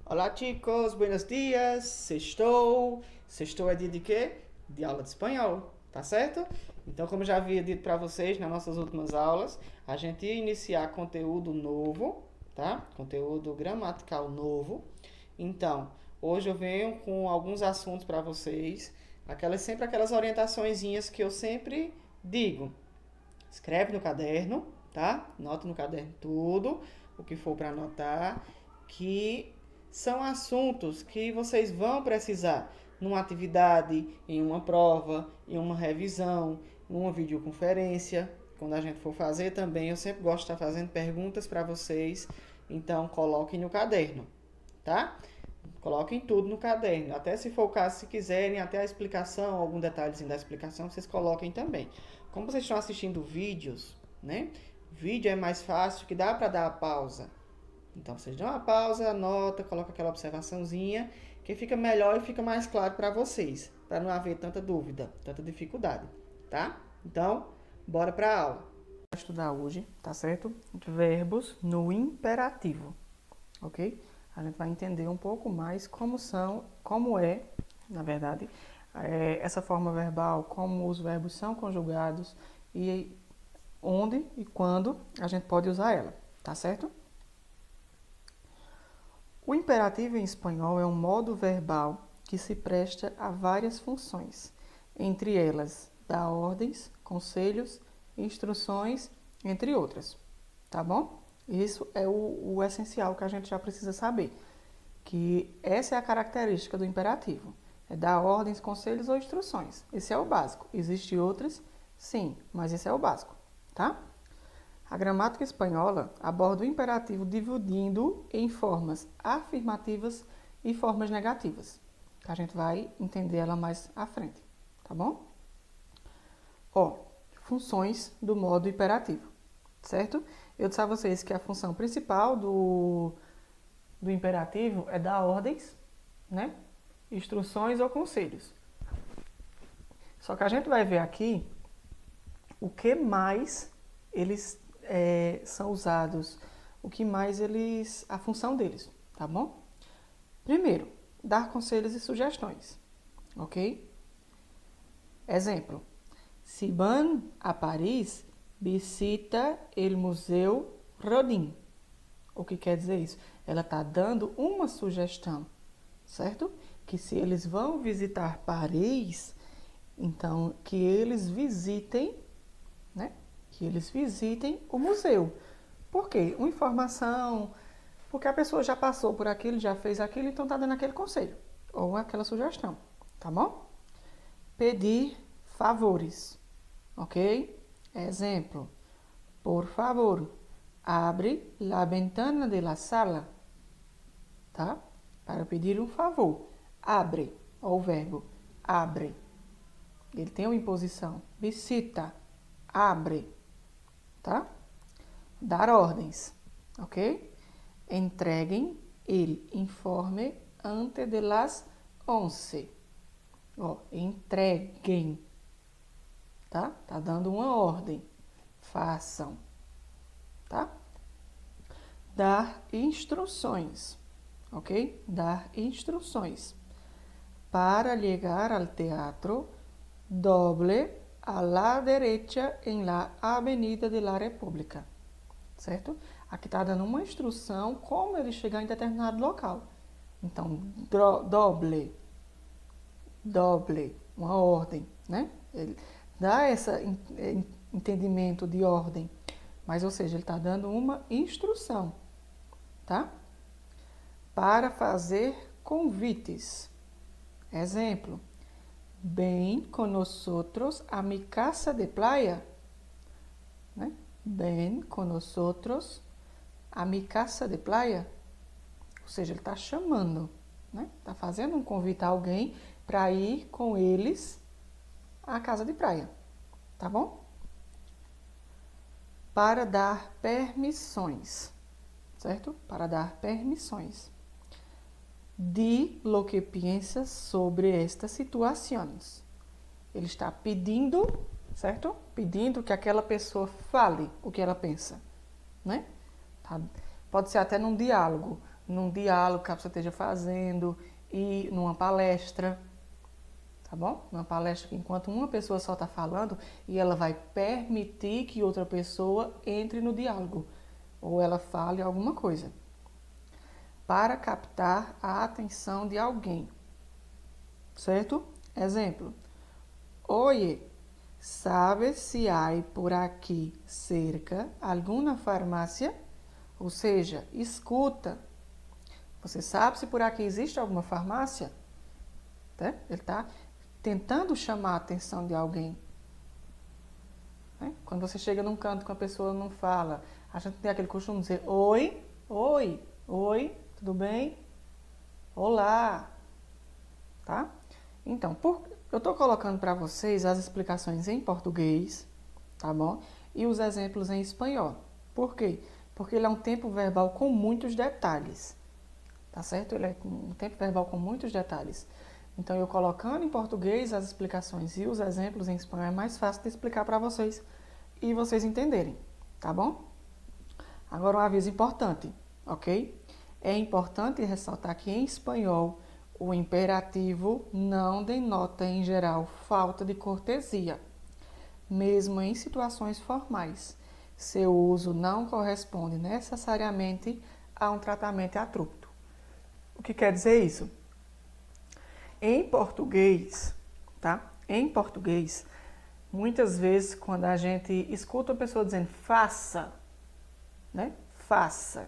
Olá, chicos, buenos dias, sextou. Sextou é dia de quê? De aula de espanhol, tá certo? Então, como eu já havia dito para vocês nas nossas últimas aulas, a gente ia iniciar conteúdo novo, tá? Conteúdo gramatical novo. Então, hoje eu venho com alguns assuntos para vocês, sempre aquelas orientaçõezinhas que eu sempre digo. Escreve no caderno, tá? Nota no caderno tudo, o que for para anotar, que são assuntos que vocês vão precisar numa atividade, em uma prova, em uma revisão, numa videoconferência. Quando a gente for fazer também, eu sempre gosto de estar fazendo perguntas para vocês, então coloquem no caderno, tá? Coloquem tudo no caderno, até se for o caso, se quiserem, até a explicação, algum detalhezinho da explicação, vocês coloquem também. Como vocês estão assistindo vídeos, né? Vídeo é mais fácil, que dá para dar a pausa. Então, vocês dão uma pausa, anota, coloca aquela observaçãozinha, que fica melhor e fica mais claro para vocês, para não haver tanta dúvida, tanta dificuldade, tá? Então, bora para a aula. Vou estudar hoje, tá certo? Verbos no imperativo, ok? A gente vai entender um pouco mais como é, na verdade, essa forma verbal, como os verbos são conjugados e onde e quando a gente pode usar ela, tá certo? O imperativo em espanhol é um modo verbal que se presta a várias funções, entre elas dar ordens, conselhos, instruções, entre outras, tá bom? Isso é o essencial que a gente já precisa saber, que essa é a característica do imperativo, é dar ordens, conselhos ou instruções. Esse é o básico. Existem outras? Sim, mas esse é o básico, tá? A gramática espanhola aborda o imperativo dividindo em formas afirmativas e formas negativas. A gente vai entender ela mais à frente, tá bom? Funções do modo imperativo, certo? Eu disse a vocês que a função principal do imperativo é dar ordens, né? Instruções ou conselhos. Só que a gente vai ver aqui o que mais eles são usados, o que mais a função deles, tá bom? Primeiro, dar conselhos e sugestões, ok? Exemplo, si van a Paris, visita el Museu Rodin. O que quer dizer isso? Ela está dando uma sugestão, certo? Que se eles vão visitar Paris, então que eles visitem, né? Que eles visitem o museu. Por quê? Uma informação, porque a pessoa já passou por aquilo, já fez aquilo, então está dando aquele conselho ou aquela sugestão, tá bom? Pedir favores, ok? Exemplo, por favor, abre la ventana de la sala, tá? Para pedir um favor. Abre, ó, o verbo, abre. Ele tem uma imposição. Visita, abre, tá? Dar ordens, ok? Entreguem el informe antes de las 11. Ó, entreguem, tá? Tá dando uma ordem. Façam, tá? Dar instruções, ok? Dar instruções. Para llegar al teatro, doble a la derecha en la Avenida de la República, certo? Aqui está dando uma instrução como ele chegar em determinado local. Então, doble, uma ordem, né? Ele dá esse entendimento de ordem, mas, ou seja, ele está dando uma instrução, tá? Para fazer convites. Exemplo, ven con nosotros a mi casa de playa, né? Ven con nosotros a mi casa de playa. Ou seja, ele está chamando, né? Está fazendo um convite a alguém para ir com eles à casa de praia, tá bom? Para dar permissões, certo? Para dar permissões. Di lo que piensas sobre estas situações. Ele está pedindo, certo? Pedindo que aquela pessoa fale o que ela pensa, né? Tá? Pode ser até num diálogo. num diálogo que a pessoa esteja fazendo e numa palestra, tá bom? Numa palestra que enquanto uma pessoa só está falando e ela vai permitir que outra pessoa entre no diálogo ou ela fale alguma coisa para captar a atenção de alguém, certo? Exemplo: Oye, ¿sabes si hay por aqui cerca alguma farmácia? Ou seja, escuta. Você sabe se por aqui existe alguma farmácia? Né? Ele está tentando chamar a atenção de alguém. Né? Quando você chega num canto que a pessoa não fala, a gente tem aquele costume de dizer oi, oi, oi, tudo bem? Olá, tá? Então, eu estou colocando para vocês as explicações em português, tá bom? E os exemplos em espanhol. Por quê? Porque ele é um tempo verbal com muitos detalhes, tá certo? Ele é um tempo verbal com muitos detalhes. Então, eu colocando em português as explicações e os exemplos em espanhol é mais fácil de explicar para vocês e vocês entenderem, tá bom? Agora, um aviso importante, ok? É importante ressaltar que em espanhol o imperativo não denota, em geral, falta de cortesia, mesmo em situações formais. Seu uso não corresponde necessariamente a um tratamento atrúpito. O que quer dizer isso? Em português, tá? Em português, muitas vezes quando a gente escuta a pessoa dizendo faça, né? Faça.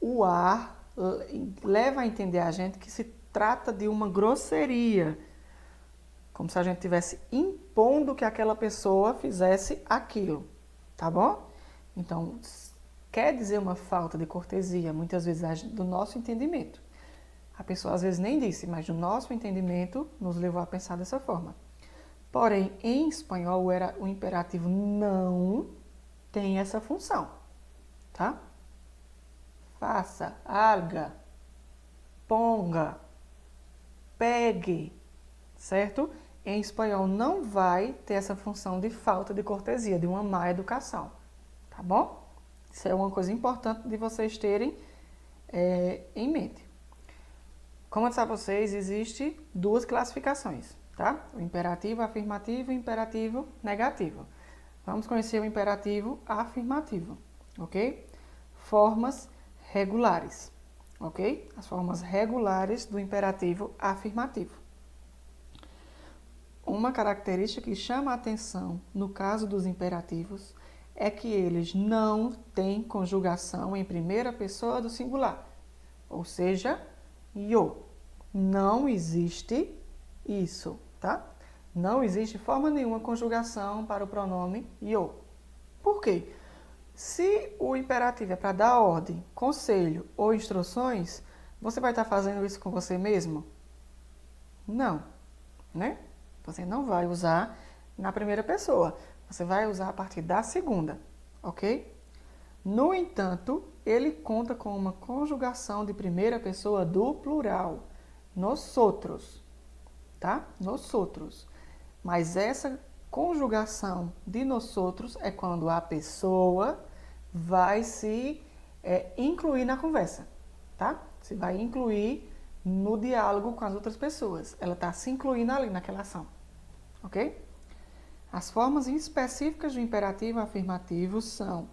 O ar leva a entender a gente que se trata de uma grosseria, como se a gente estivesse impondo que aquela pessoa fizesse aquilo, tá bom? Então, quer dizer uma falta de cortesia, muitas vezes do nosso entendimento. A pessoa às vezes nem disse, mas o nosso entendimento nos levou a pensar dessa forma. Porém, em espanhol, o imperativo não tem essa função, tá? Faça, haga, ponga, pegue, certo? Em espanhol não vai ter essa função de falta de cortesia, de uma má educação, tá bom? Isso é uma coisa importante de vocês terem em mente. Como eu disse a vocês, existem duas classificações, tá? O imperativo afirmativo e o imperativo negativo. Vamos conhecer o imperativo afirmativo, ok? Formas regulares, ok? As formas regulares do imperativo afirmativo. Uma característica que chama a atenção no caso dos imperativos é que eles não têm conjugação em primeira pessoa do singular, ou seja, yo. Não existe isso, tá? Não existe forma nenhuma conjugação para o pronome yo. Por quê? Se o imperativo é para dar ordem, conselho ou instruções, você vai estar fazendo isso com você mesmo? Não, né? Você não vai usar na primeira pessoa, você vai usar a partir da segunda, ok? No entanto, ele conta com uma conjugação de primeira pessoa do plural, nosotros, tá? Nosotros. Mas essa conjugação de nosotros é quando a pessoa vai se incluir na conversa, tá? Se vai incluir no diálogo com as outras pessoas. Ela está se incluindo ali naquela ação, ok? As formas específicas do imperativo afirmativo são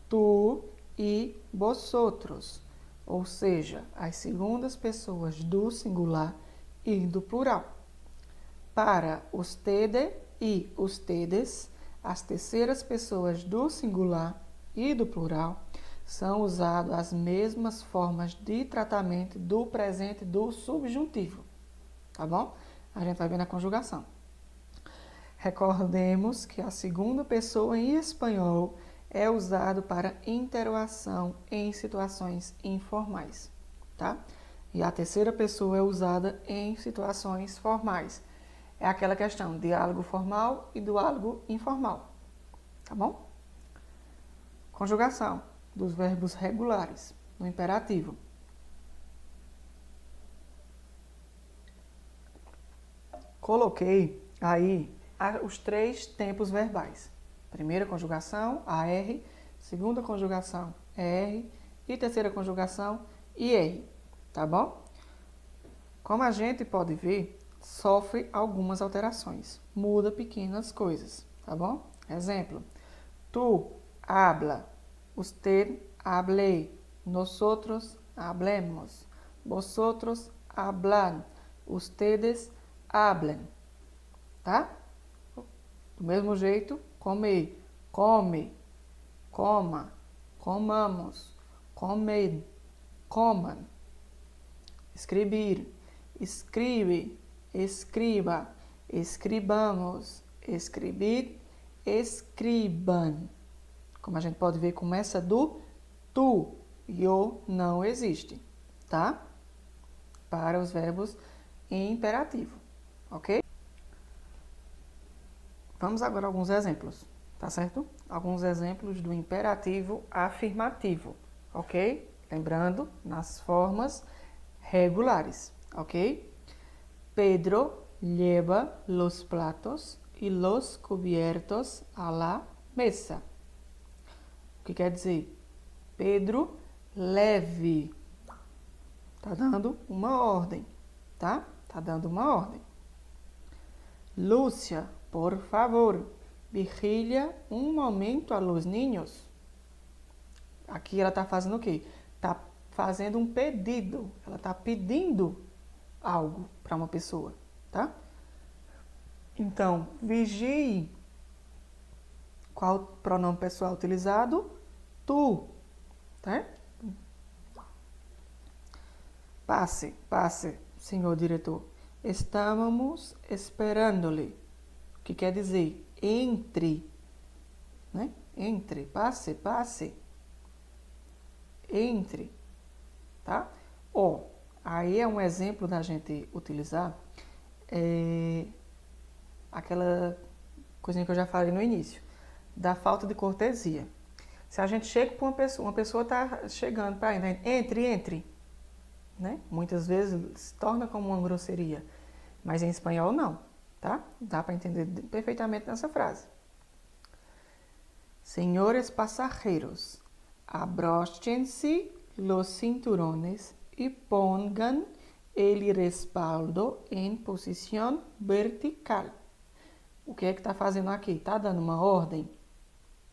tu e vosotros, ou seja, as segundas pessoas do singular e do plural. Para ustedes e ustedes, as terceiras pessoas do singular e do plural são usadas as mesmas formas de tratamento do presente do subjuntivo, tá bom? A gente vai ver na conjugação. Recordemos que a segunda pessoa em espanhol é usado para interação em situações informais, tá? E a terceira pessoa é usada em situações formais. É aquela questão, diálogo formal e diálogo informal, tá bom? Conjugação dos verbos regulares no imperativo. Coloquei aí os três tempos verbais. Primeira conjugação, AR, segunda conjugação, ER e terceira conjugação, IR, tá bom? Como a gente pode ver, sofre algumas alterações, muda pequenas coisas, tá bom? Exemplo, tu habla, usted hable, nosotros hablemos, vosotros hablan, ustedes hablen, tá? Do mesmo jeito, comer, come, coma, comamos, comed, coman. Escrever, escribe, escriba, escribamos, escrever, escriban. Como a gente pode ver, começa do tu e o não existe, tá? Para os verbos em imperativo, ok? Vamos agora a alguns exemplos, tá certo? Alguns exemplos do imperativo afirmativo, ok? Lembrando, nas formas regulares, ok? Pedro lleva los platos y los cubiertos a la mesa. O que quer dizer? Pedro leve. Tá dando uma ordem, tá? Tá dando uma ordem. Lúcia, por favor, vigila um momento a los niños. Aqui ela tá fazendo o quê? Tá fazendo um pedido. Ela tá pedindo algo para uma pessoa, tá? Então, vigie. Qual pronome pessoal utilizado? Tu, tá? Passe, passe, senhor diretor. Estávamos esperando-lhe. O que quer dizer? Entre, né? Entre, passe, passe. Entre, tá? Ó, aí é um exemplo da gente utilizar aquela coisinha que eu já falei no início, da falta de cortesia. Se a gente chega para uma pessoa está chegando para entre, né? Muitas vezes se torna como uma grosseria, mas em espanhol não, tá? Dá para entender perfeitamente nessa frase. Senhores pasajeros, abróchense los cinturones y pongan el respaldo en posición vertical. O que é que está fazendo aqui? Está dando uma ordem?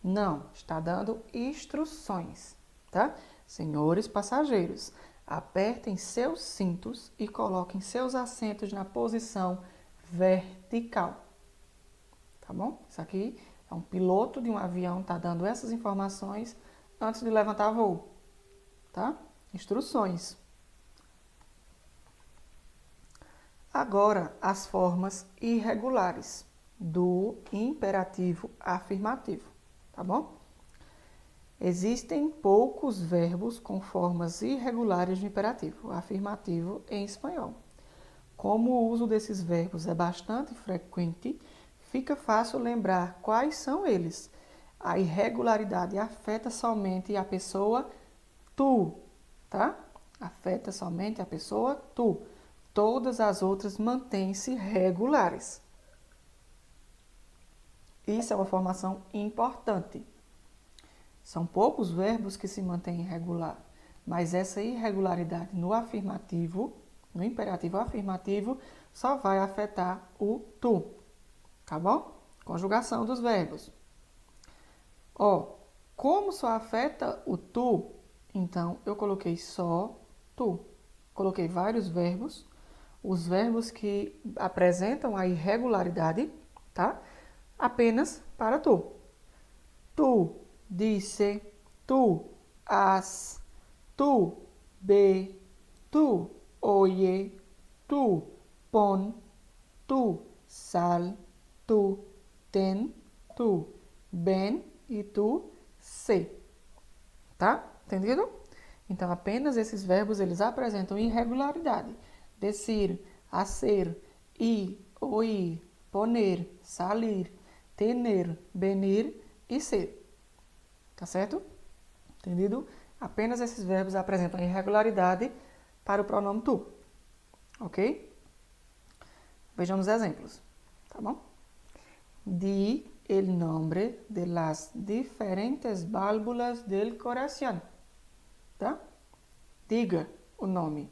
Não, está dando instruções, tá? Senhores passageiros, apertem seus cintos e coloquem seus assentos na posição vertical, tá bom? Isso aqui é um piloto de um avião, tá dando essas informações antes de levantar voo, tá? Instruções. Agora, as formas irregulares do imperativo afirmativo, tá bom? Existem poucos verbos com formas irregulares de imperativo afirmativo em espanhol. Como o uso desses verbos é bastante frequente, fica fácil lembrar quais são eles. A irregularidade afeta somente a pessoa tu, tá? Afeta somente a pessoa tu. Todas as outras mantêm-se regulares. Isso é uma formação importante. São poucos verbos que se mantêm irregular, mas essa irregularidade no afirmativo, no imperativo afirmativo, só vai afetar o tu, tá bom? Conjugação dos verbos. Ó, como só afeta o tu, então eu coloquei só tu. Coloquei vários verbos, os verbos que apresentam a irregularidade, tá? Apenas para tu. Tu dice, tu has, tu ve, tu oye, tu pon, tu sal, tu ten, tu ven e tu se. Tá? Entendido? Então, apenas esses verbos, eles apresentam irregularidade. Decir, hacer, ir, oír, poner, salir, tener, venir e ser. Tá certo? Entendido? Apenas esses verbos apresentam irregularidade para o pronome tu. Ok? Vejamos exemplos. Tá bom? Di el nombre de las diferentes válvulas del corazón. tá? Diga o nome.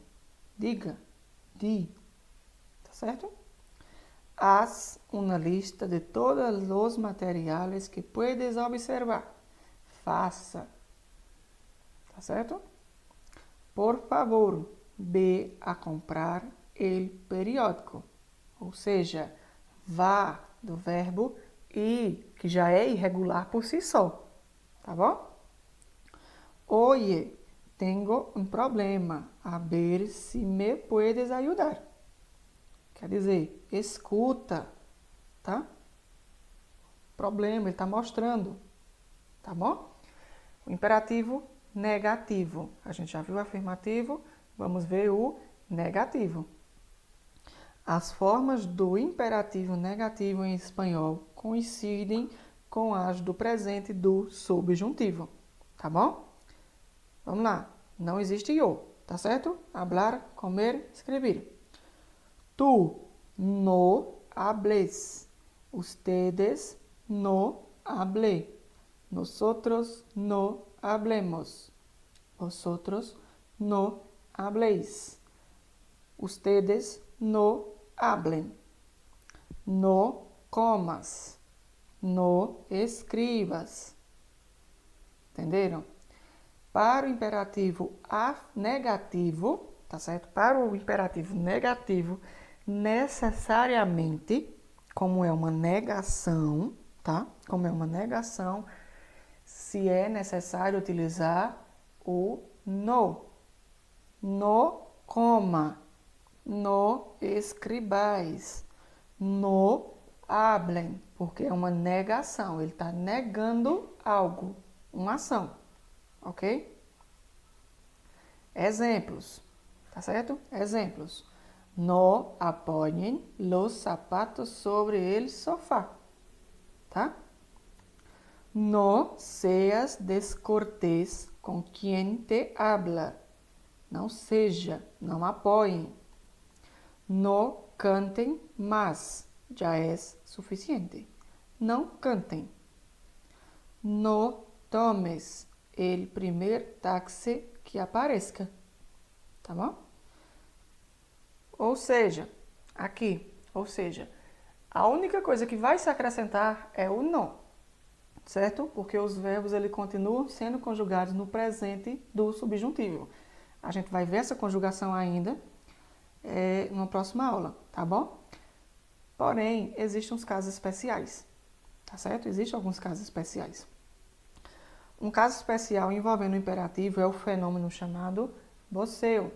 Diga. Di. Tá certo? Haz una lista de todos los materiales que puedes observar. Faça. Tá certo? Por favor, ve a comprar el periódico. Ou seja, vá do verbo ir, que já é irregular por si só. Tá bom? Oye, tengo um problema. A ver se me puedes ayudar. Quer dizer, escuta, tá? Problema, ele está mostrando, tá bom? O imperativo negativo. A gente já viu o afirmativo, vamos ver o negativo. As formas do imperativo negativo em espanhol coincidem com as do presente do subjuntivo, tá bom? Vamos lá. Não existe yo, tá certo? Hablar, comer, escrever. Tú no hables. Ustedes no hable. Nosotros no hablemos. Vosotros no habléis. Ustedes no hablen. No comas. No escribas. Entenderam? Para o imperativo negativo, tá certo? Para o imperativo negativo, necessariamente, como é uma negação, tá? Como é uma negação, se é necessário utilizar o no. No coma, no escribais, no hablen, porque é uma negação, ele está negando algo, uma ação, ok? Exemplos, tá certo? Exemplos. No apoyen los zapatos sobre el sofá, tá? No seas descortés com quien te habla. Não seja, não apoiem. No cantem más, já é suficiente. Não cantem. No tomes el primer táxi que aparezca, tá bom? Ou seja, aqui, a única coisa que vai se acrescentar é o no, certo? Porque os verbos ele continuam sendo conjugados no presente do subjuntivo. A gente vai ver essa conjugação ainda na próxima aula, tá bom? Porém, existem uns casos especiais, tá certo? Existem alguns casos especiais. Um caso especial envolvendo o imperativo é o fenômeno chamado voseo,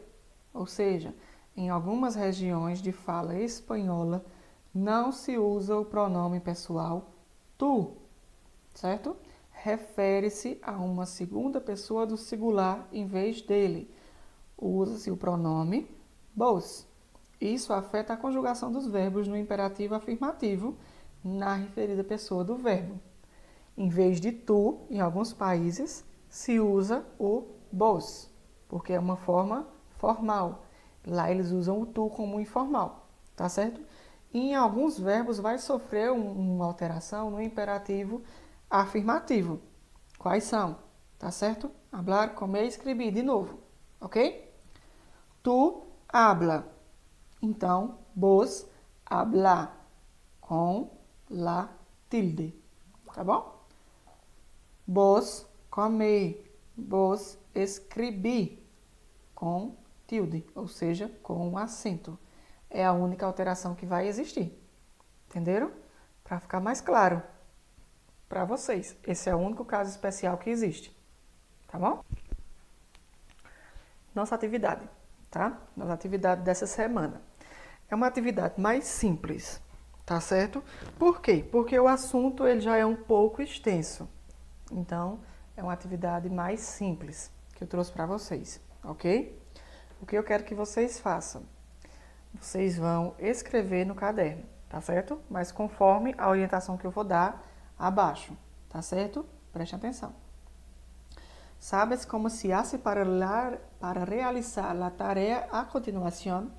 ou seja, em algumas regiões de fala espanhola não se usa o pronome pessoal tu, certo? Refere-se a uma segunda pessoa do singular em vez dele. Usa-se o pronome vos. Isso afeta a conjugação dos verbos no imperativo afirmativo na referida pessoa do verbo. Em vez de tu, em alguns países, se usa o vos, porque é uma forma formal. Lá eles usam o tu como informal, tá certo? E em alguns verbos vai sofrer uma alteração no imperativo afirmativo. Quais são? Tá certo? Hablar, comer, escrever, de novo, ok? Tu habla. Então, vos habla com la tilde, tá bom? Vos comei, vos escrevi com tilde, ou seja, com um acento. É a única alteração que vai existir. Entenderam? Para ficar mais claro para vocês. Esse é o único caso especial que existe. Tá bom? Nossa atividade, tá? Nossa atividade dessa semana. É uma atividade mais simples, tá certo? Por quê? Porque o assunto ele já é um pouco extenso. Então, é uma atividade mais simples que eu trouxe para vocês, ok? O que eu quero que vocês façam? Vocês vão escrever no caderno, tá certo? Mas conforme a orientação que eu vou dar abaixo, tá certo? Preste atenção. ¿Sabes cómo se hace para realizar la tarea a continuación?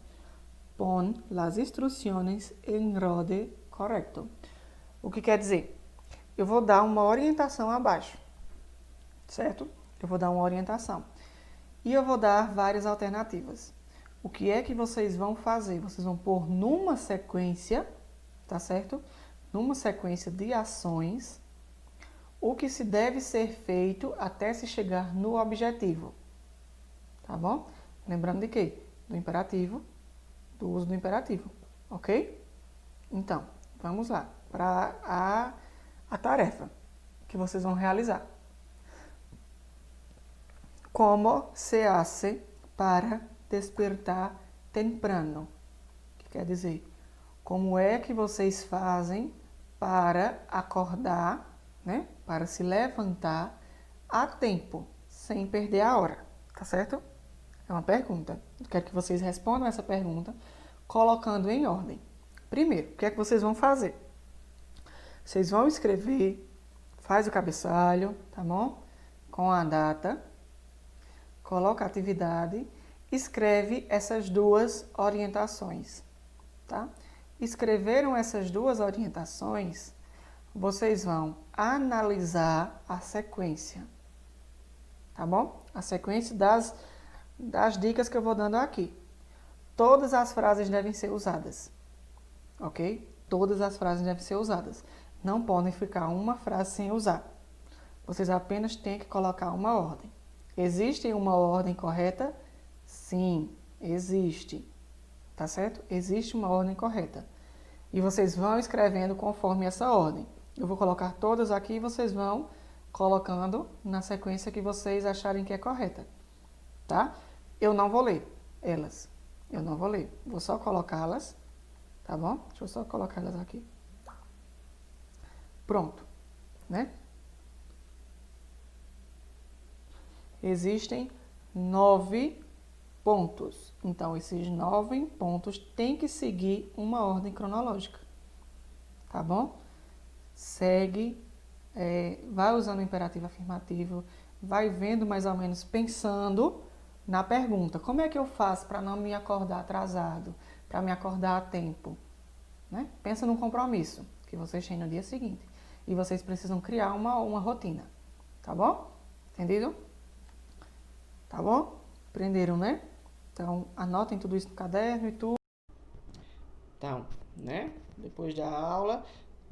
Pon las instrucciones en orden correcto. O que quer dizer? Eu vou dar uma orientação abaixo, certo? Eu vou dar uma orientação. E eu vou dar várias alternativas. O que é que vocês vão fazer? Vocês vão pôr numa sequência, tá certo? Numa sequência de ações, o que se deve ser feito até se chegar no objetivo, tá bom? Lembrando de quê? Do imperativo, do uso do imperativo, ok? Então, vamos lá para a tarefa que vocês vão realizar. Como se hace para despertar temprano? Que quer dizer, como é que vocês fazem para acordar, né? Para se levantar a tempo, sem perder a hora, tá certo? É uma pergunta. Eu quero que vocês respondam essa pergunta colocando em ordem. Primeiro, o que é que vocês vão fazer? Vocês vão escrever, faz o cabeçalho, tá bom? Com a data, coloca a atividade, escreve essas duas orientações, tá? Escreveram essas duas orientações, vocês vão analisar a sequência, tá bom? A sequência das dicas que eu vou dando aqui. Todas as frases devem ser usadas, ok? Todas as frases devem ser usadas. Não podem ficar uma frase sem usar. Vocês apenas têm que colocar uma ordem. Existe uma ordem correta? Sim, existe. Tá certo? Existe uma ordem correta. E vocês vão escrevendo conforme essa ordem. Eu vou colocar todas aqui e vocês vão colocando na sequência que vocês acharem que é correta. Tá? Eu não vou ler elas. Eu não vou ler. Vou só colocá-las. Tá bom? Deixa eu só colocar elas aqui. Pronto. Né? Existem 9 pontos. Então, esses 9 pontos têm que seguir uma ordem cronológica. Tá bom? Segue, vai usando o imperativo afirmativo, vai vendo mais ou menos, pensando na pergunta. Como é que eu faço para não me acordar atrasado? Para me acordar a tempo? Né? Pensa num compromisso que vocês têm no dia seguinte. E vocês precisam criar uma rotina. Tá bom? Entendido? Tá bom? Aprenderam, né? Então, anotem tudo isso no caderno e tudo. Então, né? Depois da aula,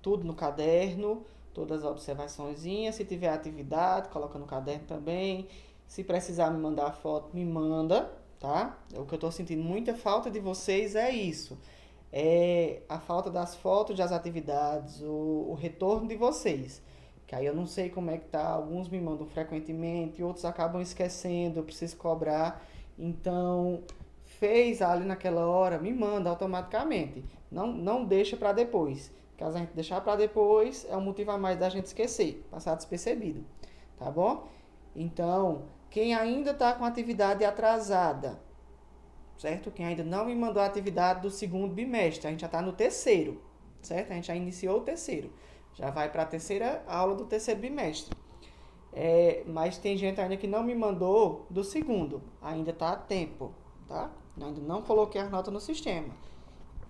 tudo no caderno, todas as observaçõezinhas. Se tiver atividade, coloca no caderno também. Se precisar me mandar foto, me manda, tá? O que eu tô sentindo muita falta de vocês é isso. É a falta das fotos das atividades, o retorno de vocês. Que aí eu não sei como é que tá, alguns me mandam frequentemente, outros acabam esquecendo, eu preciso cobrar. Então, fez ali naquela hora, me manda automaticamente. Não deixa para depois. Caso a gente deixar para depois, é um motivo a mais da gente esquecer, passar despercebido, tá bom? Então, quem ainda está com atividade atrasada, certo? Quem ainda não me mandou a atividade do segundo bimestre, a gente já está no terceiro, certo? A gente já iniciou o terceiro. Já vai para a terceira aula do terceiro bimestre. Mas tem gente ainda que não me mandou do segundo. Ainda está a tempo, tá? Ainda não coloquei a nota no sistema.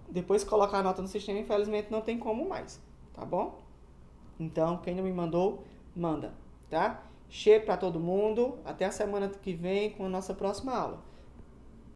Depois que colocar a nota no sistema, infelizmente não tem como mais, tá bom? Então, quem não me mandou, manda, tá? Cheiro para todo mundo. Até a semana que vem com a nossa próxima aula.